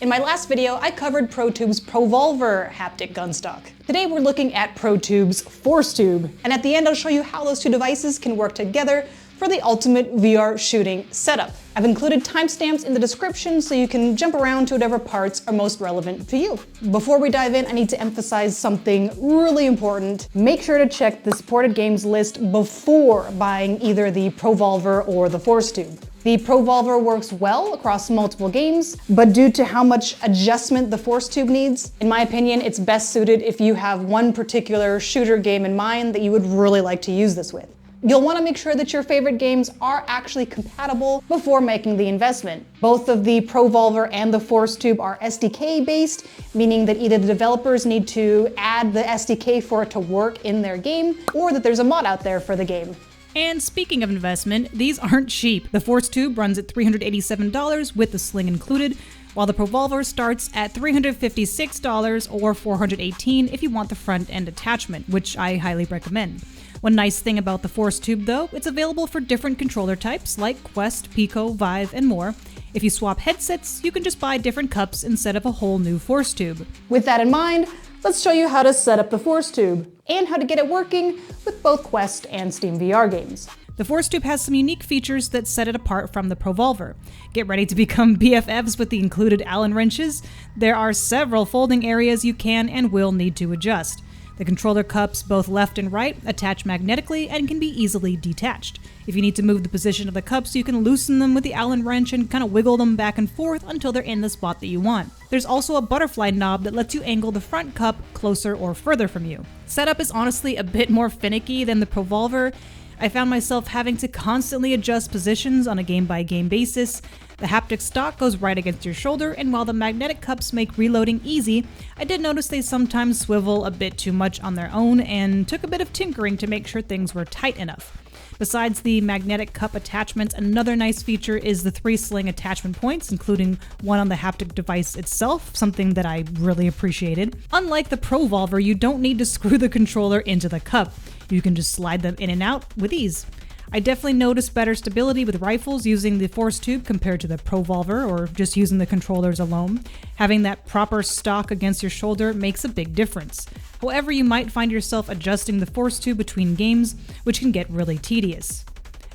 In my last video, I covered ProTube's ProVolver haptic gunstock. Today we're looking at ProTube's ForceTube, and at the end I'll show you how those two devices can work together for the ultimate VR shooting setup. I've included timestamps in the description so you can jump around to whatever parts are most relevant to you. Before we dive in, I need to emphasize something really important. Make sure to check the supported games list before buying either the ProVolver or the ForceTube. The ProVolver works well across multiple games, but due to how much adjustment the ForceTube needs, in my opinion, it's best suited if you have one particular shooter game in mind that you would really like to use this with. You'll want to make sure that your favorite games are actually compatible before making the investment. Both of the ProVolver and the ForceTube are SDK based, meaning that either the developers need to add the SDK for it to work in their game, or that there's a mod out there for the game. And speaking of investment, these aren't cheap. The ForceTube runs at $387 with the sling included, while the ProVolver starts at $356 or $418 if you want the front end attachment, which I highly recommend. One nice thing about the ForceTube though, it's available for different controller types like Quest, 𝐂𝐿, and more. If you swap headsets, you can just buy different cups instead of a whole new ForceTube. With that in mind, let's show you how to set up the ForceTube and how to get it working with both Quest and SteamVR games. The ForceTube has some unique features that set it apart from the ProVolver. Get ready to become BFFs with the included Allen wrenches. There are several folding areas you can and will need to adjust. The controller cups, both left and right, attach magnetically and can be easily detached. If you need to move the position of the cups, you can loosen them with the Allen wrench and kind of wiggle them back and forth until they're in the spot that you want. There's also a butterfly knob that lets you angle the front cup closer or further from you. Setup is honestly a bit more finicky than the ProVolver. I found myself having to constantly adjust positions on a game-by-game basis. The haptic stock goes right against your shoulder, and while the magnetic cups make reloading easy, I did notice they sometimes swivel a bit too much on their own and took a bit of tinkering to make sure things were tight enough. Besides the magnetic cup attachments, another nice feature is the 3 sling attachment points, including one on the haptic device itself, something that I really appreciated. Unlike the ProVolver, you don't need to screw the controller into the cup. You can just slide them in and out with ease. I definitely noticed better stability with rifles using the ForceTube compared to the ProVolver or just using the controllers alone. Having that proper stock against your shoulder makes a big difference. However, you might find yourself adjusting the ForceTube between games, which can get really tedious.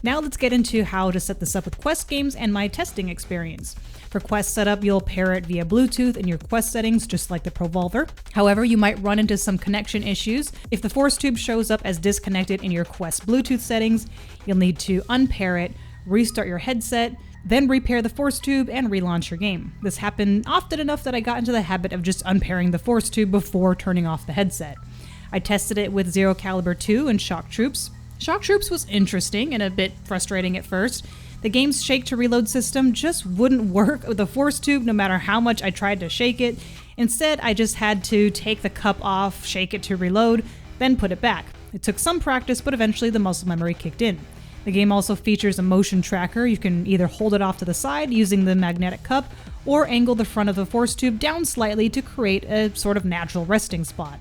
Now let's get into how to set this up with Quest games and my testing experience. For Quest setup, you'll pair it via Bluetooth in your Quest settings, just like the ProVolver. However, you might run into some connection issues. If the ForceTube shows up as disconnected in your Quest Bluetooth settings, you'll need to unpair it, restart your headset, then repair the ForceTube and relaunch your game. This happened often enough that I got into the habit of just unpairing the ForceTube before turning off the headset. I tested it with 𝐂𝐿 and Shock Troops. Shock Troops was interesting and a bit frustrating at first. The game's shake to reload system just wouldn't work with the ForceTube no matter how much I tried to shake it. Instead, I just had to take the cup off, shake it to reload, then put it back. It took some practice, but eventually the muscle memory kicked in. The game also features a motion tracker. You can either hold it off to the side using the magnetic cup, or angle the front of the ForceTube down slightly to create a sort of natural resting spot.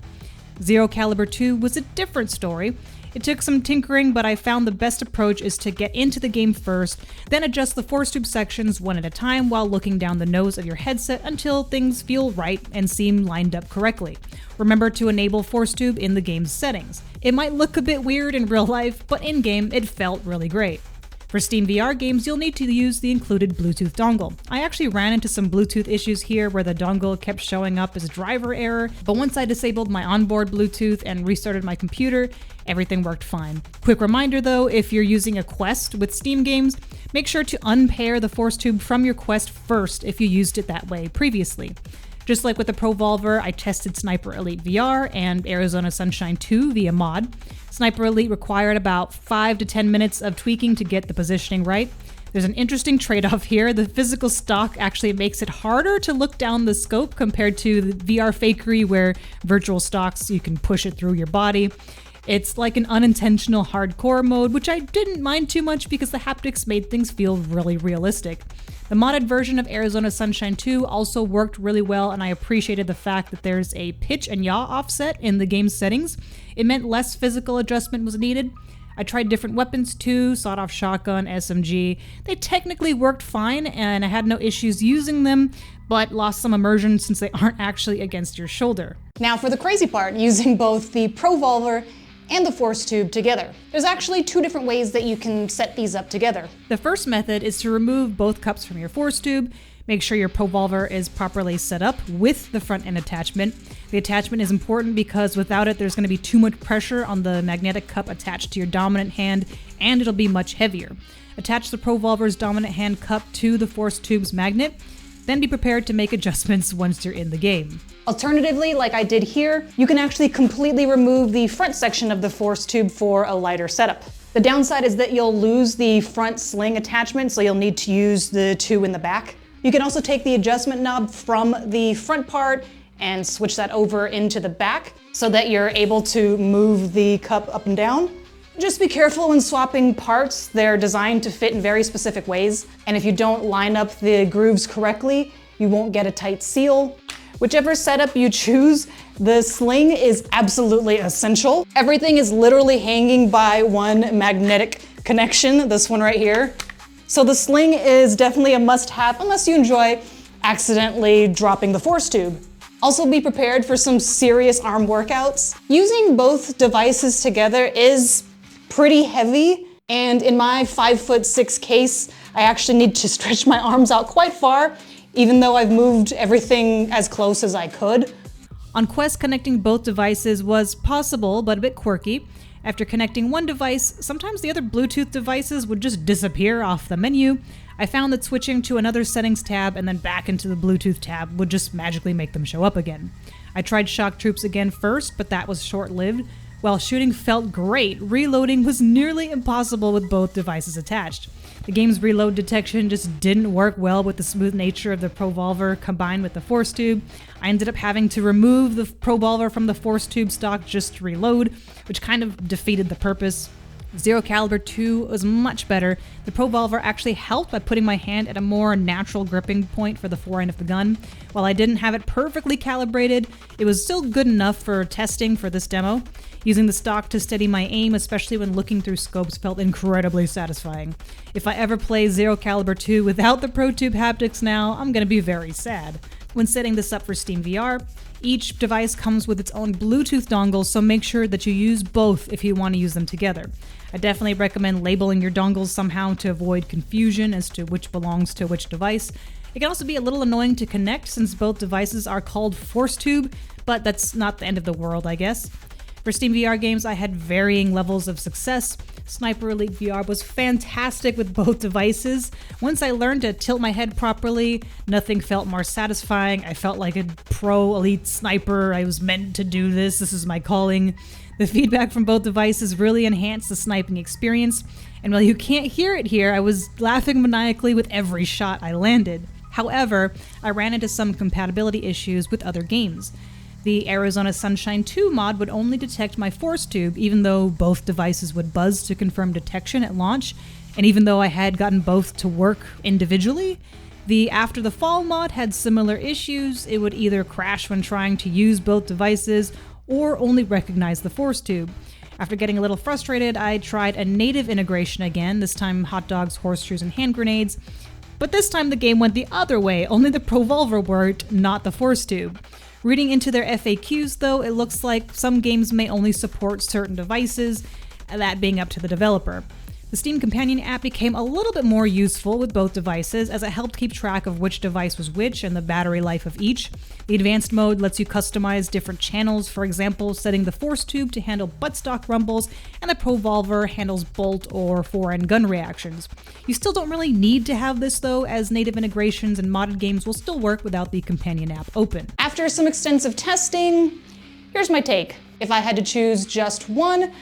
𝐂𝐿 was a different story. It took some tinkering, but I found the best approach is to get into the game first, then adjust the ForceTube sections one at a time while looking down the nose of your headset until things feel right and seem lined up correctly. Remember to enable ForceTube in the game's settings. It might look a bit weird in real life, but in-game it felt really great. For SteamVR games, you'll need to use the included Bluetooth dongle. I actually ran into some Bluetooth issues here where the dongle kept showing up as driver error, but once I disabled my onboard Bluetooth and restarted my computer, everything worked fine. Quick reminder though, if you're using a Quest with Steam games, make sure to unpair the ForceTube from your Quest first if you used it that way previously. Just like with the ProVolver, I tested Sniper Elite VR and Arizona Sunshine 2 via mod. Sniper Elite required about 5 to 10 minutes of tweaking to get the positioning right. There's an interesting trade-off here. The physical stock actually makes it harder to look down the scope compared to the VR fakery where virtual stocks, you can push it through your body. It's like an unintentional hardcore mode, which I didn't mind too much because the haptics made things feel really realistic. The modded version of Arizona Sunshine 2 also worked really well, and I appreciated the fact that there's a pitch and yaw offset in the game's settings. It meant less physical adjustment was needed. I tried different weapons too, sawed-off shotgun, SMG. They technically worked fine and I had no issues using them, but lost some immersion since they aren't actually against your shoulder. Now for the crazy part, using both the ProVolver and the Forcetube together. There's actually two different ways that you can set these up together. The first method is to remove both cups from your Forcetube. Make sure your ProVolver is properly set up with the front end attachment. The attachment is important because without it, there's going to be too much pressure on the magnetic cup attached to your dominant hand, and it'll be much heavier. Attach the ProVolver's dominant hand cup to the Forcetube's magnet, then be prepared to make adjustments once you're in the game. Alternatively, like I did here, you can actually completely remove the front section of the Forcetube for a lighter setup. The downside is that you'll lose the front sling attachment, so you'll need to use the two in the back. You can also take the adjustment knob from the front part and switch that over into the back so that you're able to move the cup up and down. Just be careful when swapping parts. They're designed to fit in very specific ways, and if you don't line up the grooves correctly, you won't get a tight seal. Whichever setup you choose, the sling is absolutely essential. Everything is literally hanging by one magnetic connection, this one right here. So the sling is definitely a must-have unless you enjoy accidentally dropping the Forcetube. Also be prepared for some serious arm workouts. Using both devices together is pretty heavy, and in my 5'6" case, I actually need to stretch my arms out quite far, even though I've moved everything as close as I could. On Quest, connecting both devices was possible, but a bit quirky. After connecting one device, sometimes the other Bluetooth devices would just disappear off the menu. I found that switching to another settings tab and then back into the Bluetooth tab would just magically make them show up again. I tried shock troops again first, but that was short-lived. While shooting felt great, reloading was nearly impossible with both devices attached. The game's reload detection just didn't work well with the smooth nature of the ProVolver combined with the Forcetube. I ended up having to remove the ProVolver from the Forcetube stock just to reload, which kind of defeated the purpose. 𝐍𝐎𝐿2 was much better. The ProVolver actually helped by putting my hand at a more natural gripping point for the forend of the gun. While I didn't have it perfectly calibrated, it was still good enough for testing for this demo. Using the stock to steady my aim, especially when looking through scopes, felt incredibly satisfying. If I ever play 𝐍𝐿2 without the ProTube haptics now, I'm gonna be very sad. When setting this up for SteamVR, each device comes with its own Bluetooth dongle, so make sure that you use both if you want to use them together. I definitely recommend labeling your dongles somehow to avoid confusion as to which belongs to which device. It can also be a little annoying to connect since both devices are called Forcetube, but that's not the end of the world, I guess. For SteamVR games, I had varying levels of success. Sniper Elite VR was fantastic with both devices. Once I learned to tilt my head properly, nothing felt more satisfying. I felt like a pro elite sniper. I was meant to do this. This is my calling. The feedback from both devices really enhanced the sniping experience. And while you can't hear it here, I was laughing maniacally with every shot I landed. However, I ran into some compatibility issues with other games. The Arizona Sunshine 2 mod would only detect my Forcetube, even though both devices would buzz to confirm detection at launch, and even though I had gotten both to work individually. The After the Fall mod had similar issues. It would either crash when trying to use both devices, or only recognize the Forcetube. After getting a little frustrated, I tried a native integration again, this time hot dogs, horseshoes, and hand grenades. But this time the game went the other way, only the ProVolver worked, not the Forcetube. Reading into their FAQs though, it looks like some games may only support certain devices, that being up to the developer. The Steam Companion app became a little bit more useful with both devices as it helped keep track of which device was which and the battery life of each. The advanced mode lets you customize different channels, for example, setting the Forcetube to handle buttstock rumbles and the ProVolver handles bolt or forend gun reactions. You still don't really need to have this though, as native integrations and modded games will still work without the Companion app open. After some extensive testing, here's my take. If I had to choose just one,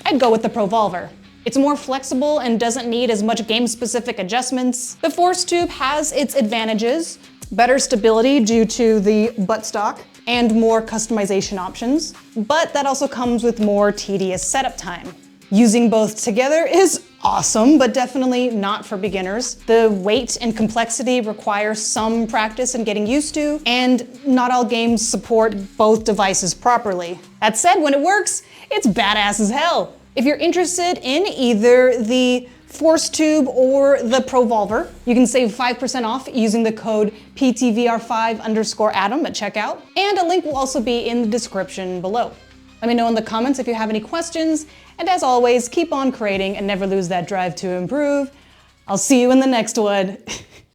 I'd go with the ProVolver. It's more flexible and doesn't need as much game-specific adjustments. The Forcetube has its advantages, better stability due to the buttstock, and more customization options, but that also comes with more tedious setup time. Using both together is awesome, but definitely not for beginners. The weight and complexity require some practice and getting used to, and not all games support both devices properly. That said, when it works, it's badass as hell. If you're interested in either the ForceTube or the ProVolver, you can save 5% off using the code PTVR5_Adam at checkout, and a link will also be in the description below. Let me know in the comments if you have any questions, and as always, keep on creating and never lose that drive to improve. I'll see you in the next one.